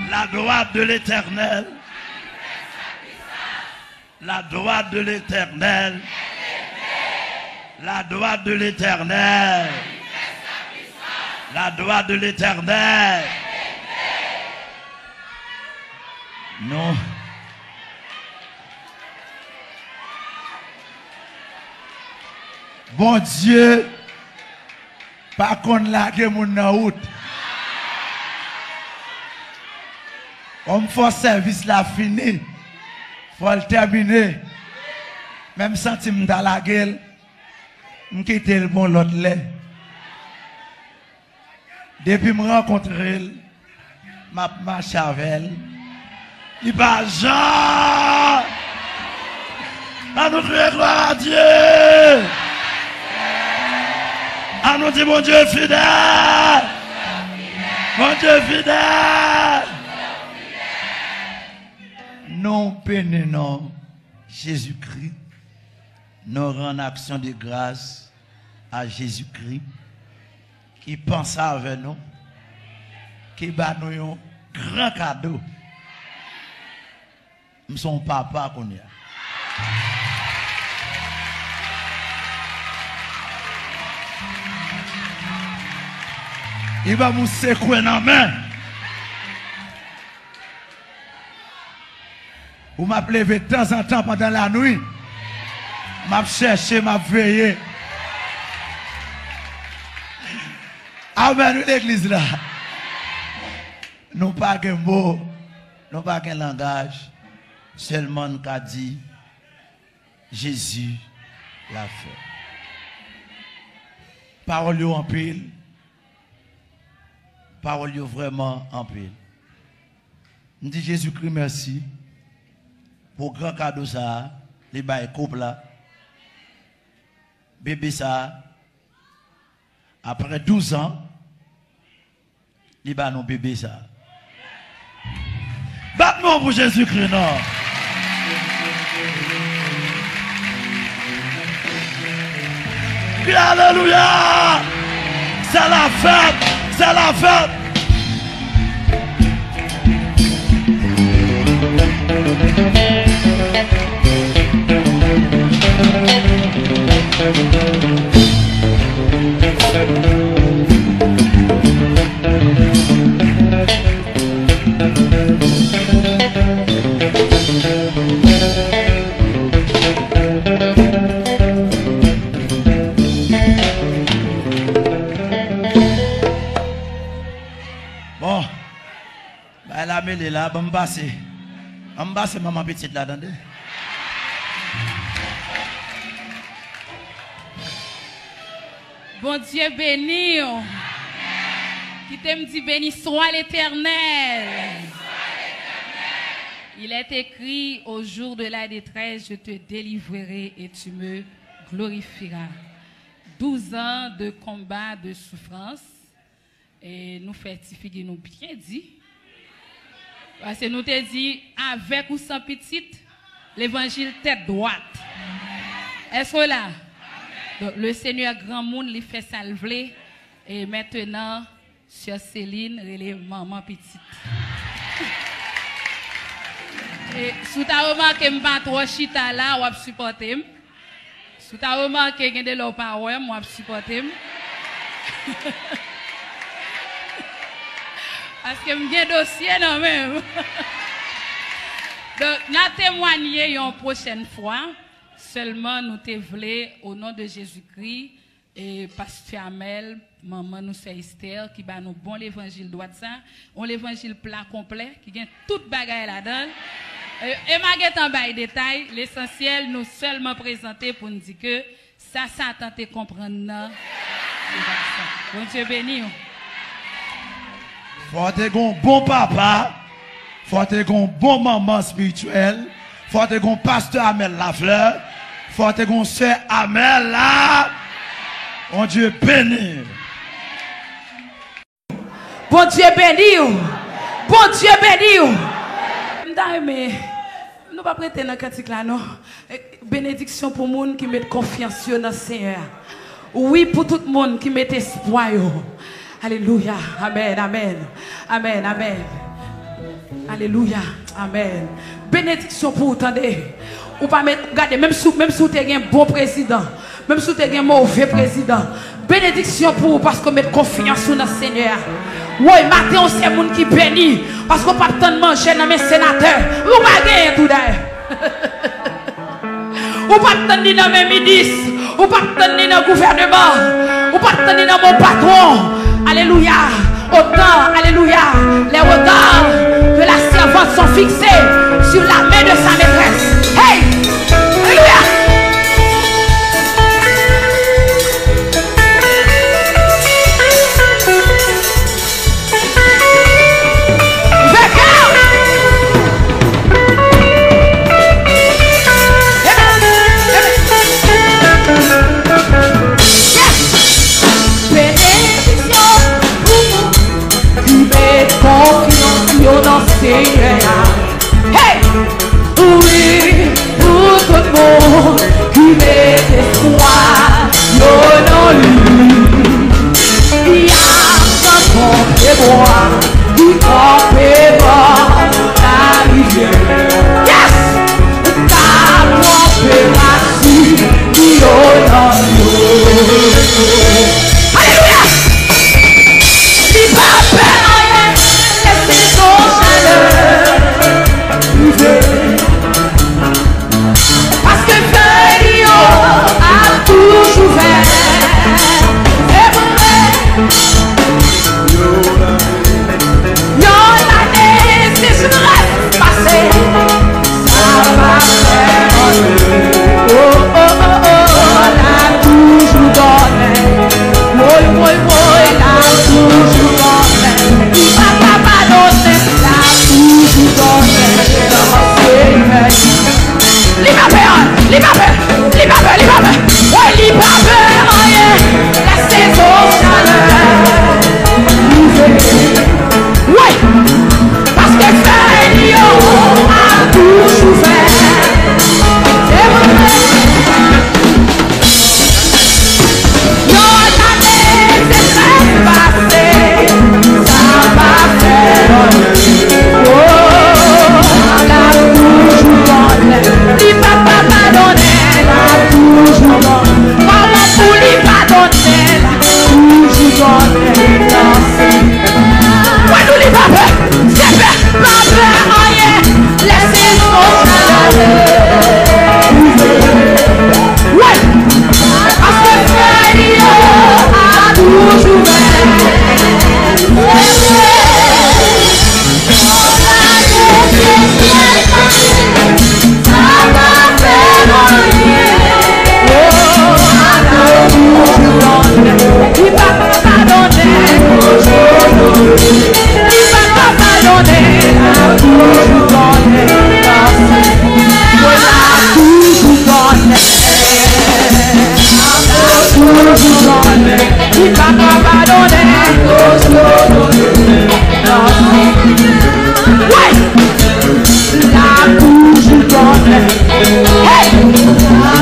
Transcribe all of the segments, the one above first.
La droite de l'Éternel. La droite de l'Éternel. La droite de l'Éternel. La droite de l'Éternel. Non. Bon Dieu, pas qu'on la que mon na route. Comme faut service la fini, faut le terminer. Même sentiment dans la gueule, m'quitte le bon l'autre lait. Depuis me rencontrer, m'a marché avec elle. Il va Jean. À nous crier gloire à Dieu. À nous dire mon Dieu fidèle. Mon Dieu fidèle. Nous bénissons Jésus-Christ. Nous rendons action de grâce à Jésus-Christ qui pense avec nous, qui bat nous un grand cadeau. Nous sommes papa qu'on y a. Il va nous secouer dans la main. Vous m'appelez de temps en temps pendant la nuit. M'a cherché, m'a veillé. Amen, l'église là. Nous pas qu'un mot, nous pas qu'un langage. Seulement nous qu'a dit Jésus l'a fait. Parole en pile. Parole vraiment en pile. Nous dit Jésus-Christ merci pour grand cadeau ça, les bails couple là. Bébé ça, après 12 ans, les bails non bébé ça. Battement pour Jésus-Christ, non. Alléluia! C'est la fête! C'est la fête! Bon, bah la mêlée là, bon m'basse maman petite là dedans. Bon Dieu béni. Qui t'aime dit béni soit l'Éternel. Il est écrit au jour de la détresse, je te délivrerai et tu me glorifieras. 12 ans de combat, de souffrance. Et nous certifions, nous bien dit. Parce que nous te dit, avec ou sans petite, l'évangile tête droite. Est-ce que là? Donc, le Seigneur grand monde lui fait salver. Et maintenant, Sœur Céline, relève maman petite. Et si tu as remarqué que je ne suis pas trop chita là, je vais supporter. Si tu as remarqué que je ne suis pas ouais, je vais supporter. Parce que je un dossier non même. Donc, nous témoigner une prochaine fois. Seulement, nous te voulons, au nom de Jésus-Christ, et Pasteur Amel, maman nous c'est Esther, qui va nous bon l'évangile droit ça. On l'évangile plat complet, qui gagne toute bagaille là-dedans. Et malgré en bas détail, l'essentiel nous seulement présenter pour nous dire que ça tenté comprendre. Bon Dieu béni. Faut être un bon papa, faut être un bon maman spirituel, faut être un pasteur Amel Lafleur, faut être un sœur Amel là. Bon Dieu béni. Bon Dieu béni. Bon Dieu béni. Mais nous ne pas prêter dans le cantique là, non. Bénédiction pour les gens qui mettent confiance dans le Seigneur. Oui, pour tout le monde qui met espoir. Alléluia. Amen, amen. Amen, amen. Alléluia. Amen. Bénédiction pour vous, attendez. Ou pas mettre, regardez, même si vous avez un bon président, même si vous avez un mauvais président, bénédiction pour vous parce que vous mettez confiance dans le Seigneur. Oui, matin, c'est les gens qui bénissent parce qu'on pas tant de manger dans mes sénateurs. Vous pas gagner tout d'ailleurs. Ou pas tant de dans mes ministres. Ou pas tant de dans le gouvernement. Ou pas tant de dans mon patron. Alléluia. Autant, alléluia. Les regards de la servante sont fixés sur la main de sa maîtresse. Hey! Alléluia! Hey! Oui, pour tout le monde qui met espoir dans lui. Il y a un et moi qui campait dans la rivière. Yes! Ta température qui dans lui. Alléluia! Il va faire rien, laissez son chaleur. Parce que Dieu a toujours fait. C'est vrai. Yon l'année, c'est une reste passée. Ça va faire. Oh, oh, oh, oh, l'a toujours donné. Oui, oui, oui, l'a toujours donné. Il va pas pardonner. L'a toujours donné. La saison chaleur. Oui, parce que Dieu a toujours fait. C'est vrai. Yon l'année s'est très passée. Ça va faire. Oh, la toujours donné. Il va pas pardonner. La toujours donné. Maman pour lui pardonner. La toujours donné. Ouais, nous les papes. C'est fait. Papes, rien. Laissez nos chaleurs. Ouais. Parce que Dieu a toujours fait. Ça va faire rien. Il va pas pardonner. Il va pas pardonner. Toujours donné. Toujours donné. Toujours donné. Il va pas pardonner. Ouais. La toujours donné. Hey.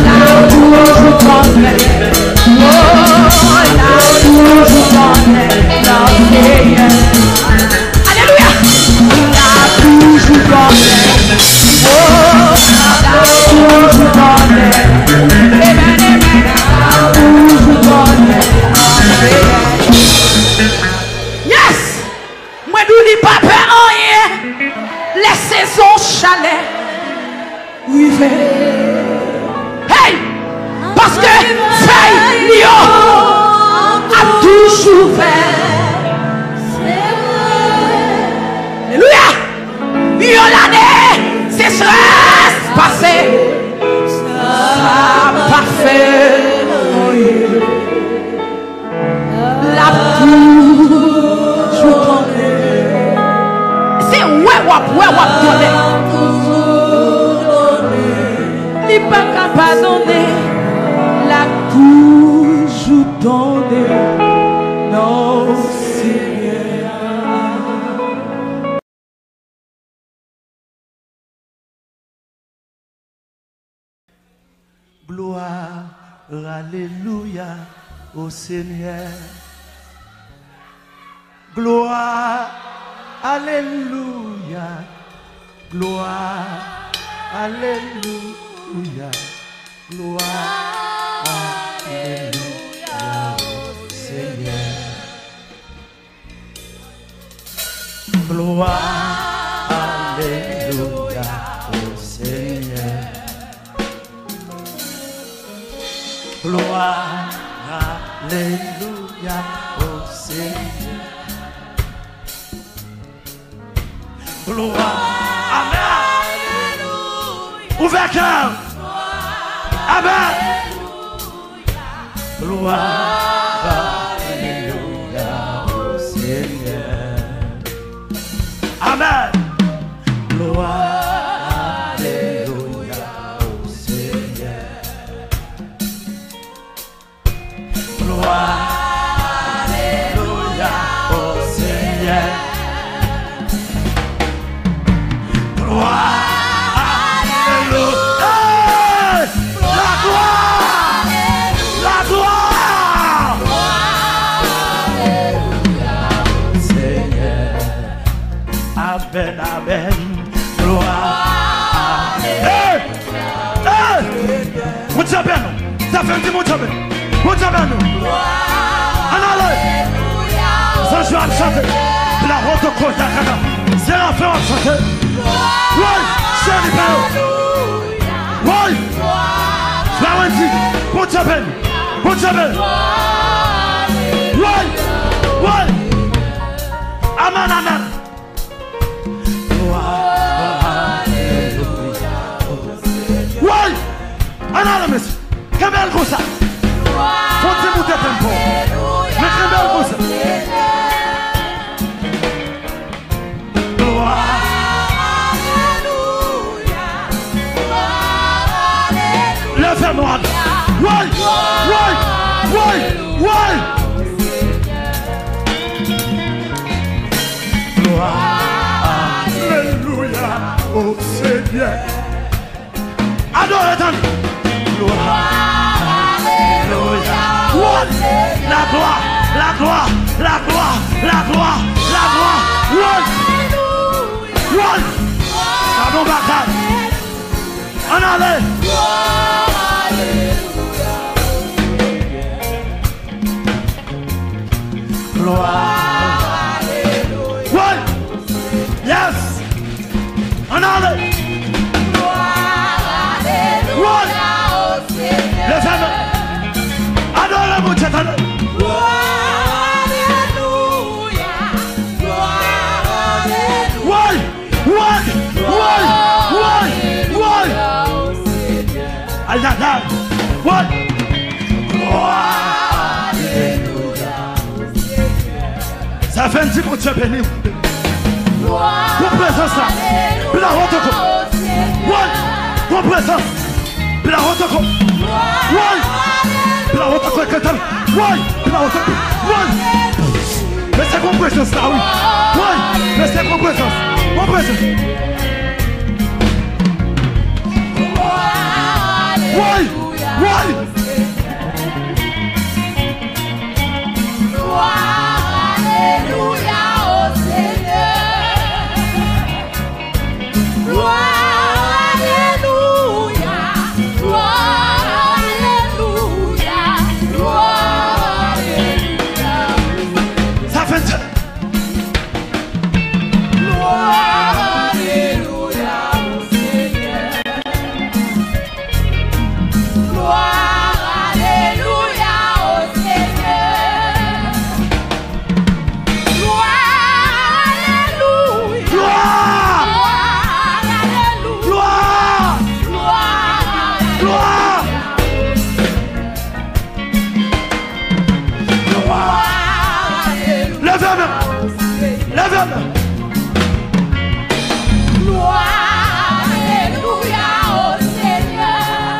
La toujours donné. Oh, la toujours donné. Alléluia. La toujours donné. Oh, la toujours donné. Amen, amen. La toujours donné. Yes. Moi, nous n'y pas peur rien. Les saisons chaleur. Oui, hey. Parce que feuille lion a toujours fait. Alléluia. Lion l'année, c'est ça. pardonné, l'a toujours donné. Non, Seigneur. Gloire, alléluia au Seigneur. Gloire, alléluia. Gloire, alléluia. Gloire, alléluia au Seigneur. Gloire, alléluia au Seigneur. Gloire, alléluia au Seigneur. Gloire, amen. Ouvert cœur. Amen. Gloire, alléluia au Seigneur. Amen. Gloire, alléluia au Seigneur. Gloire, alléluia au Seigneur. Gloire, alléluia. Hey! La gloire, la gloire. Alléluia au Seigneur. Amen, amen. Gloire. Hey! Hey! Mon Dieu, ça fait un petit mon Dieu. Mon Dieu, nous. Allez. Ça joue à chanter. La route au côté. C'est la fin à chanter. Oui, c'est le Père. Oui. Florenty. Mon Dieu, mon Dieu. Oui. Oui. Amen, amen. Oui. Allez, monsieur. Que belle comme ça. Faut-il monter tempo? Mais que belle comme ça. Lève-moi. Oui, oui, oui, oui. Gloire, alléluia au Seigneur. Adore-le. Gloire, alléluia. La gloire, la gloire, la gloire, la gloire, la gloire. Oui, oui. Pardon, bataille. On allait. Gloire, alléluia. Oui. Yes. On allait. Gloire, alléluia au Seigneur. Les femmes. Adore mon Dieu. Gloire, alléluia. Gloire, alléluia. Oui, oui, oui, oui, oui. Au Seigneur. Alléluia. Oui. Gloire, alléluia au Seigneur. Ça fait un petit peu de Dieu béni. Gloire, Pour présence là. Puis la route au Seigneur. Oui. Pour présence. Puis la route au Oui. Puis la route au Oui. Puis la route Oui. Mais c'est qu'on présence là, oui. Oui. Mais c'est qu'on présence. Qu'on présence. Oui. Oui. Gloire, alléluia au Seigneur. Gloire, alléluia. Gloire, alléluia. Gloire, alléluia. Ça fait ça. Gloire, alléluia au Seigneur. Gloire, alléluia au Seigneur. Gloire, alléluia. Gloire. Gloire, alléluia. Gloire. Gloire, Gloire. alléluia. Lève-moi. Lève-moi. Gloire, alléluia au Seigneur.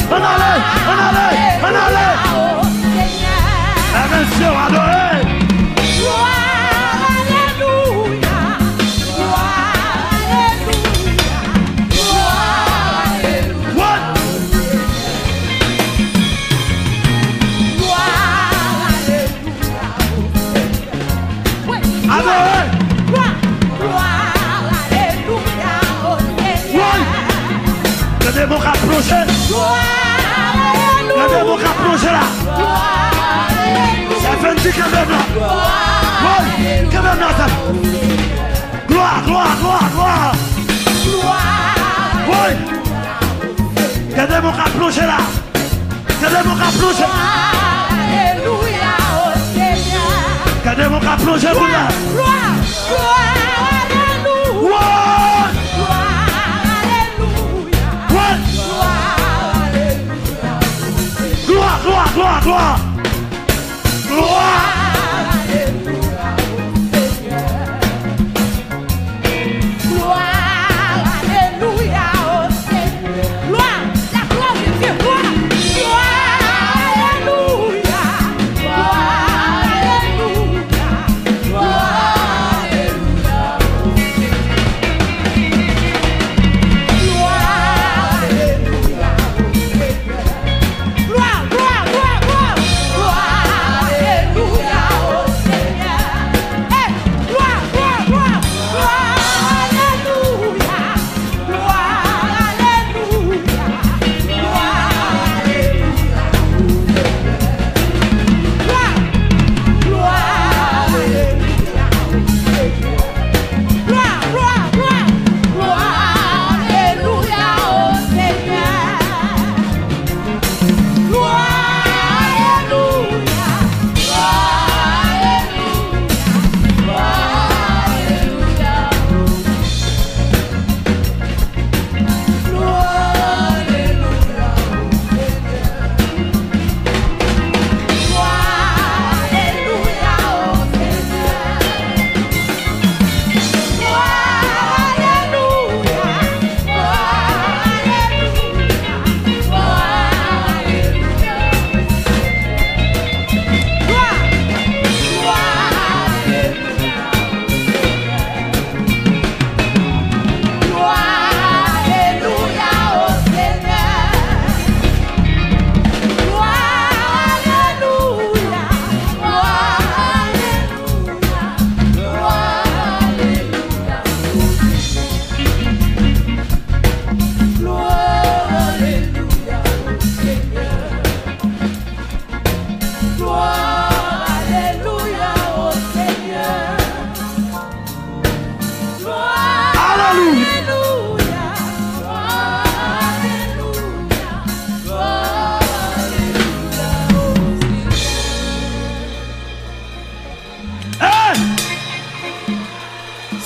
On allait. La nation adorée. Le démon qui a plongé. Le démon qui a plongé là. Ça fait un petit quand même là. Oui, quand même là. Gloire. Oui. Le démon qui a plongé là. Le démon qui a plongé. Le démon qui a plongé là. Gloire.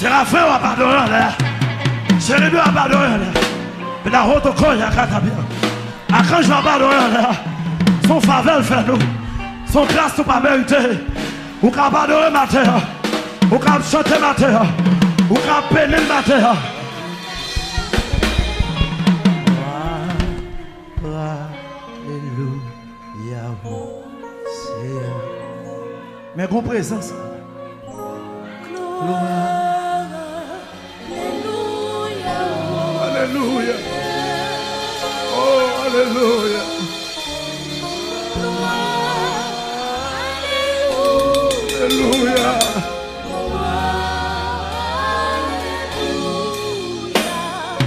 Séraphin va pardonner là. Chérubin va pardonner là. Mais la route au corps, il y a qu'à bien. Archange va pardonner là. Son faveur fait nous. Son grâce nous pas mérité. Ou qu'à pardonner matin. Ou qu'à chanter matin. Ou qu'à peiner le matin. Alléluia. Mais qu'on présence. Alléluia. Oh, alléluia. Alléluia.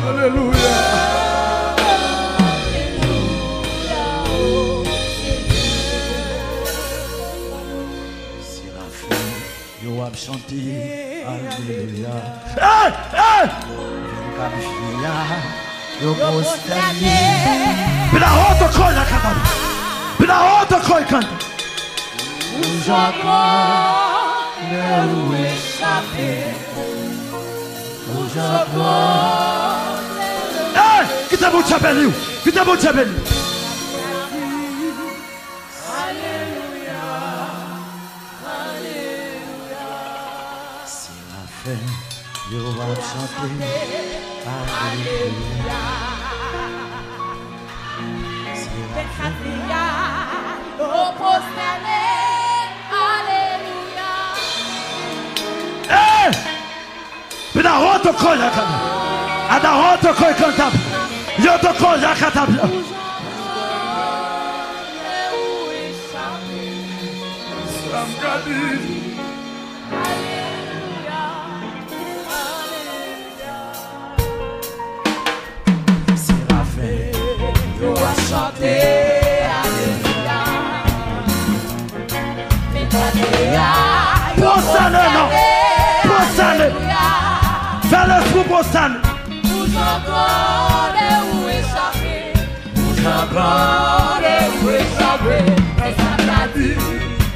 Alléluia. Séraphin, yo a chanté. Alléluia. Hey, hey! Bila auto coisa cantando. Bila auto coisa cantando. Ei, que tá muito chabelinho. Que tá muito chabelinho. Aleluia. Aleluia. Séraphin, eu vou chanter. Alléluia. Eh! Pida roto koja kana. Ada roto koja kanta. Yo to koja kanta. Postane, non. Postane. Fais l'esprit postane.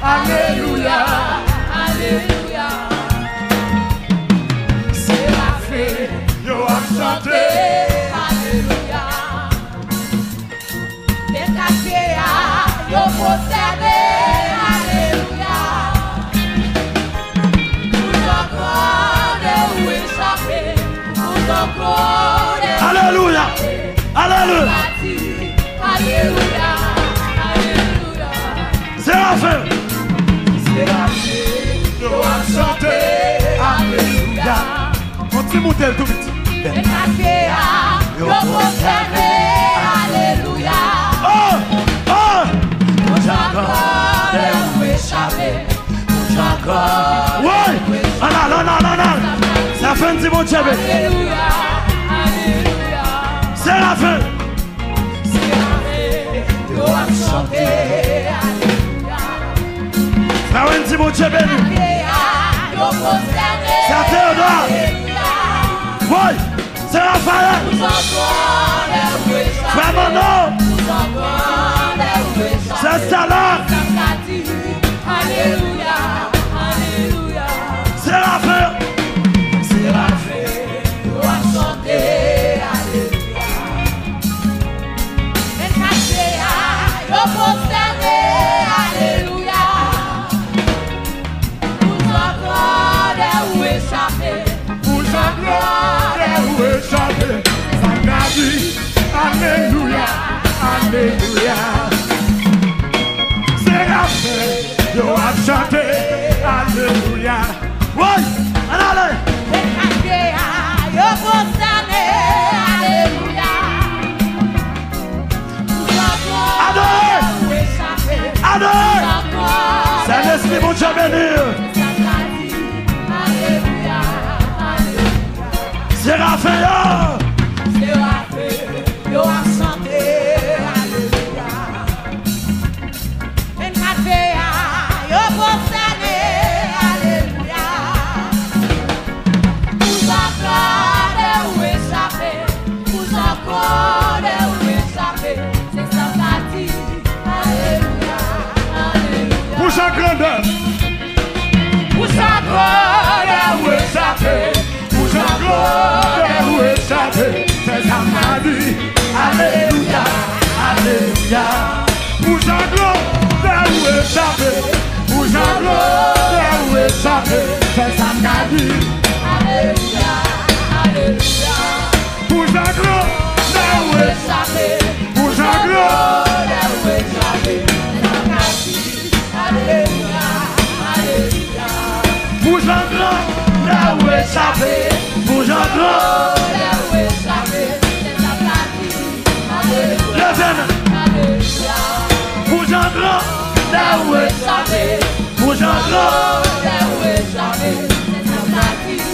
Alléluia, Alléluia. Séraphin, yo a chanté. Alléluia. Les cachés, yo possède. Alléluia. Vous encore où échapper. Vous encore. Alléluia. Alléluia. Alléluia. Alléluia. Séraphin. Yo a chanté. Alléluia. Continue monter tout vite. Yo possède. Alléluia. Oh! Oh! Vous encore où échapper. Vous encore. Ouais! Ah, ça fait un petit bon tchèbe. Alléluia. Alléluia. Séraphin. Yo a chanté. Alléluia. Ça fait un petit bon tchèbe. Yo possède. C'est Théodore. Ouais! C'est Raphaël. Vous encore où échapper. Frère Manon. Vous encore où échapper. C'est Salah. Alléluia, Alléluia. Séraphin. Séraphin, yo a chanté. Alléluia. El cachea, yo possède. Alléluia. Vous encore où échapper. Vous encore où échapper. Alléluia, Alléluia. Séraphin, yo a chanté. Alléluia. Ouais! Allez! El cachea, yo possède. Alléluia. Vous encore Adorez! où échapper. Adorez! Vous encore. C'est l'esprit mon Dieu béni. Alléluia, Alléluia. Séraphin. Séraphin, yo a chanté. Alléluia. En cachea, yo possède. Alléluia. Vous encore où échapper. Vous encore où échapper. C'est ça qu'a dit. Alléluia, Alléluia. Pour chaque grandeur. Vous encore où échapper. Vous encore où échapper. C'est ça m'a dit. Alléluia, Alléluia. Vous encore où échapper. Vous encore où échapper. C'est ça m'a dit. Alléluia, Alléluia. Vous encore où Échapper. Vous encore. Où échapper. Alléluia, Alléluia. Vous encore là où échapper. Vous encore. Où échapper. C'est sa pratique. Alléluia, Levez-moi. Alléluia. Vous encore là où échapper. Vous encore. Où échapper. C'est sa pratique.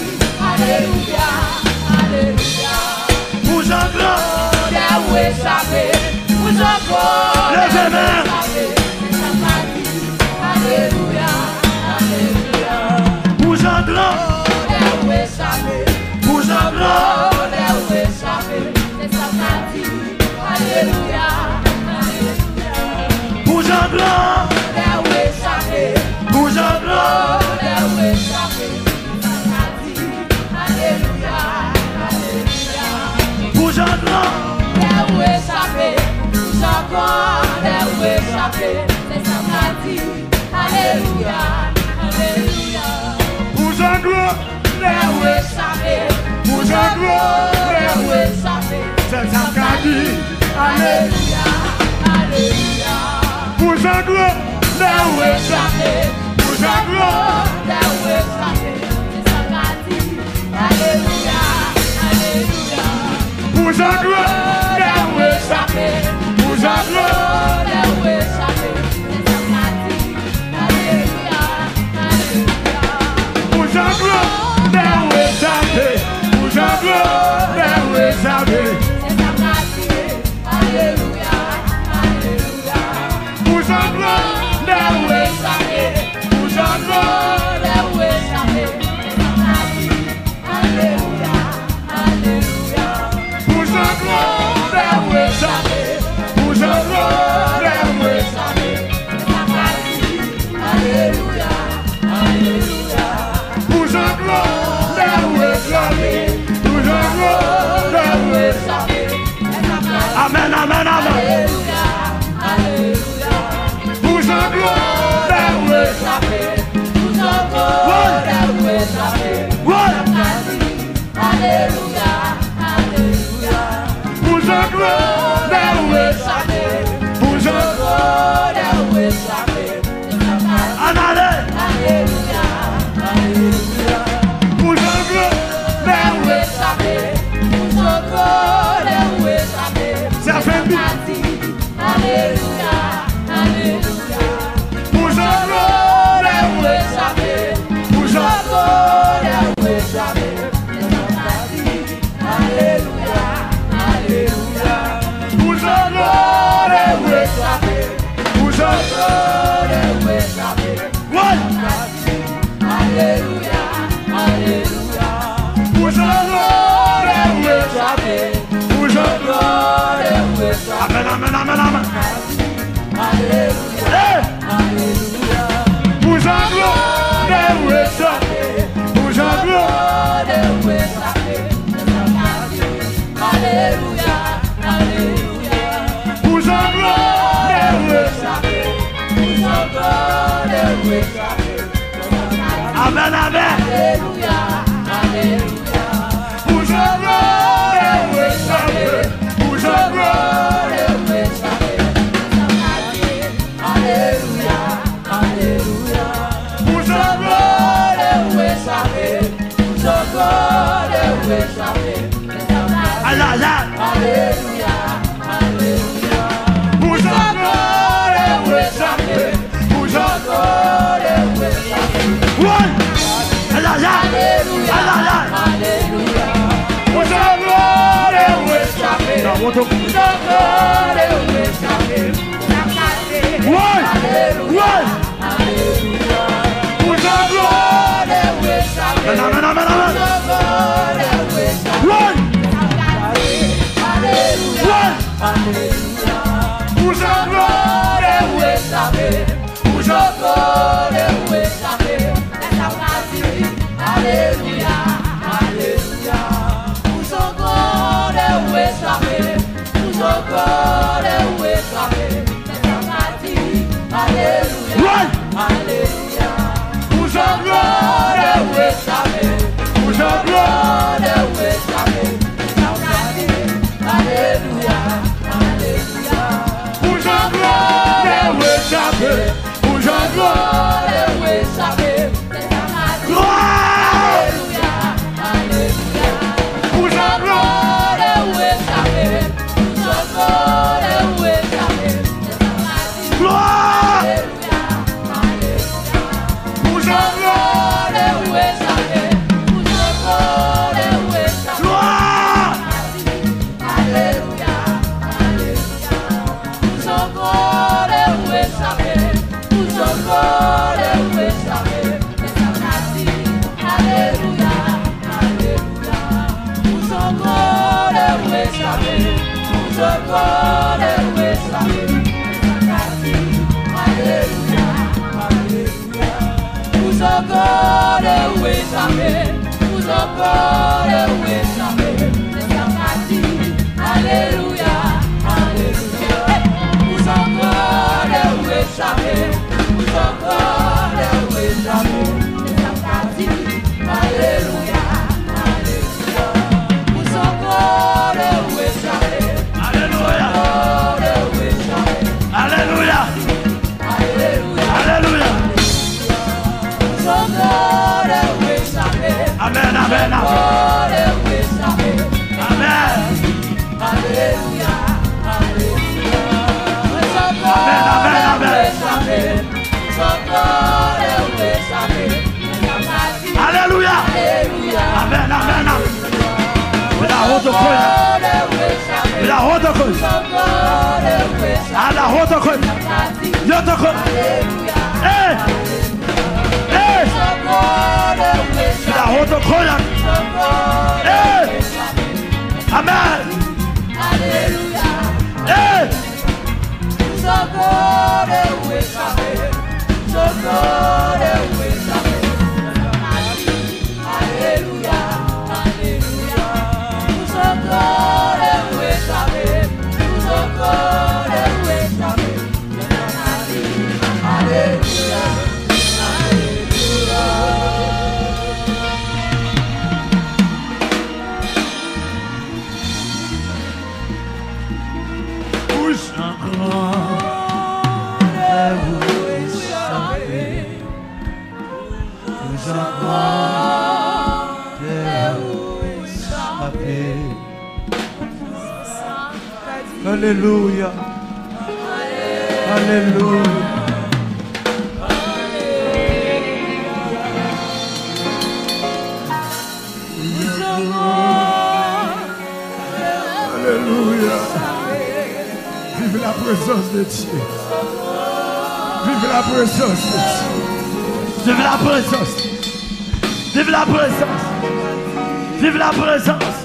Alléluia, Alléluia. Vous encore. Où échapper. Vous encore. Levez-moi. Alléluia, Alléluia. Vous encore. Où échapper. Vous encore. Où échapper. C'est sa pratique. Alléluia, Alléluia. Vous encore. Où échapper. Vous encore. Où échapper. C'est sa pratique. Alléluia, Alléluia. Vous encore. Où échapper. Où échapper. C'est sa pratique. Alléluia, Alléluia. Vous encore Où échapper. Vous encore Où échapper. C'est ça qu'a dit. Alléluia, où échappé, pour Jean gloire, où échappé, c'est ça qu'a dit. Alléluia, alléluia. pour Jean gloire, où échappé, pour Jean gloire, Où échappé, c'est ça qu'a dit. Alléluia, alléluia. pour Jean gloire, où échappé, pour Jean gloire, où échappé, C'est ça qu'a dit. Alléluia, alléluia. pour Jean gloire, où échappé, pour Jean gloire, Où échappé, c'est ça qu'a dit. Alléluia, alléluia. pour Jean gloire, où échappé, pour Jean gloire, où échappé, C'est ça qu'a dit. Alléluia, alléluia. pour Jean gloire, où échappé, pour Jean gloire, où échappé. Amen, amen, amen. Alléluia, alléluia. Pour Jean gloire, où échappé, Nous encore, où échappé. Alléluia, alléluia. pour Jean gloire, où échappé, pour Jean Où échappé. en aller, Alléluia, alléluia. pour Jean gloire, où Échappé. Nous encore, où échappé. ça fait bien, Alléluia, alléluia. pour Jean gloire, Où échappé. pour Jean Où échappé. Alléluia, alléluia. pour Jean gloire, où échappé, pour Jean Où échappé. ouais, Alléluia, alléluia. pour Jean gloire, où échappé, pour Jean Où échappé. amen, amen, amen, amen. Alléluia, Hey! alléluia. Pour Jean gloire, où échappé, pour Jean gloire, Où échappé. Alléluia, alléluia. pour Jean gloire, où échappé, Où échappé. amen, amen. Alléluia, alléluia. Pour Jean gloire, où échappé, pour Jean gloire, Où échappé. Alléluia, alléluia. pour Jean gloire, Où échappé. Où échappé. aïe, aïe, aïe. Alléluia, alléluia. Pour Jean gloire, où échappé, pour Jean Où échappé. ouais, aïe, aïe, aïe, Alléluia, aïe, aïe, aïe. alléluia. Pour Jean gloire, où échappé, dans votre Où échappé. ouais, ouais, Alléluia. pour Jean gloire, Où échappé. amen, amen, amen, amen. Où échappé. Ouais, Alléluia, ouais, alléluia. pour Jean gloire, Où échappé. pour Jean Où échappé. Alléluia, alléluia. Où échappé. Où échappé. Alléluia, ouais, alléluia. pour Jean gloire, où échappé, pour Jean gloire, Où échappé. Alléluia, alléluia. pour Jean gloire, où échappé, pour Jean gloire, Où échappé. gloire, Alléluia, alléluia. pour Jean gloire, Où échappé. Où échappé. gloire, Alléluia, alléluia. pour Jean gloire, Où échappé. Où échappé. gloire, Alléluia, alléluia. Où échappé. Où échappé. Alléluia, alléluia. Où échappé. Où échappé. Alléluia, alléluia. Où échappé. Où échappé. Alléluia, alléluia. Où échappé. Où échappé. Alléluia, alléluia. Où échappé. alléluia, Où échappé. alléluia, Alléluia, Amen, amen. Amen. Alléluia. Amen, amen, amen. La haute coin. La haute coin. À la haute coin. Yo te coin. Eh. Eh. La haute coin. Eh. Amen. Eh. Alléluia. Alléluia. Alléluia. Vive la présence de Dieu. Vive la présence de Dieu. Vive la présence. Vive la présence. Vive la présence.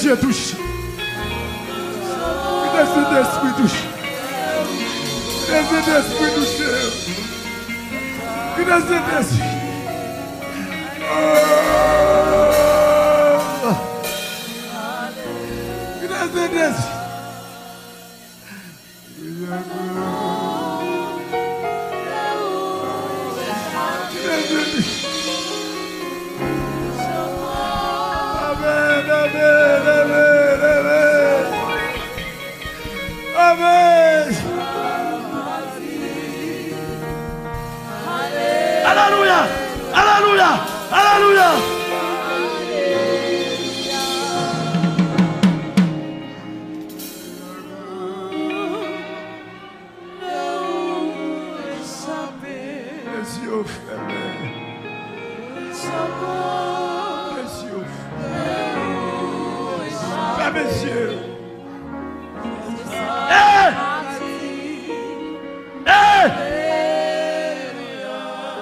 Dieu touche. Que des esprits touche. Des esprits touche. Que des esprits. Que des esprits. Alléluia. Alléluia. Alléluia. Les yeux fermés. Les yeux fermés. Fermez les yeux.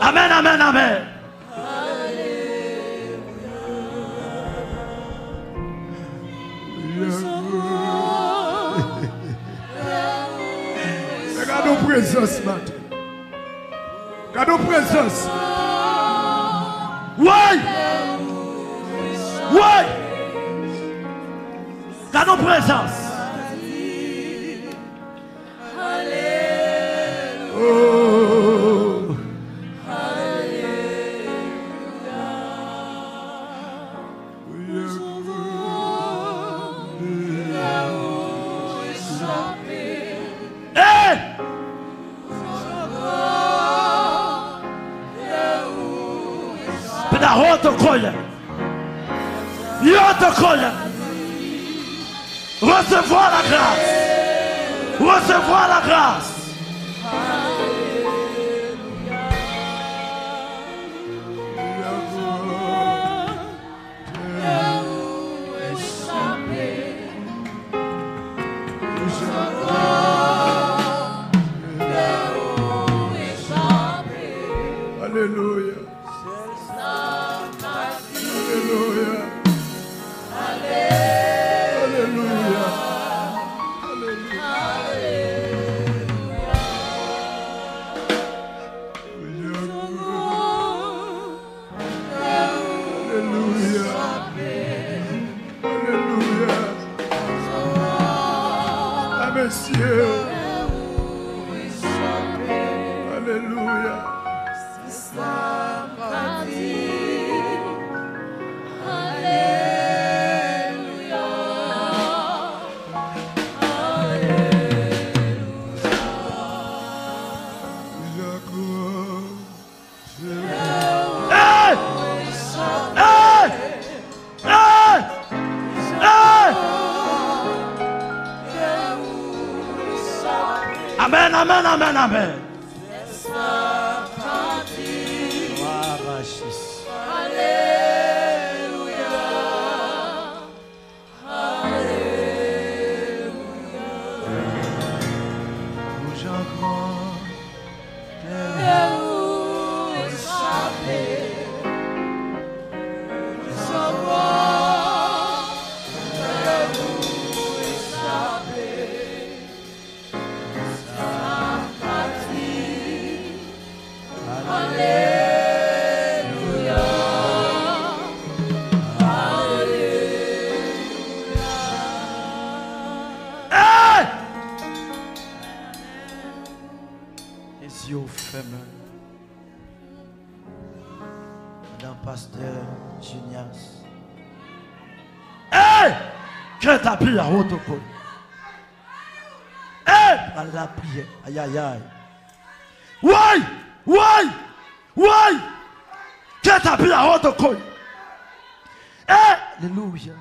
Amen, amen, amen. Regarde nos présences maintenant. Regarde nos présences. Oui. Oui. Regarde nos présences. Oh. La haute colère. Haute colère. Recevoir la grâce. Recevoir la grâce. Alléluia. Alléluia. Monsieur. Alléluia. Amen, amen, amen, amen. Madame Pasteur Junias. Hey! Que ta prière à haute col. Hey! À la prière. Aïe aïe aïe. Ouais! Ouais! Ouais! Que ta prière à haute col. Hey! Alléluia.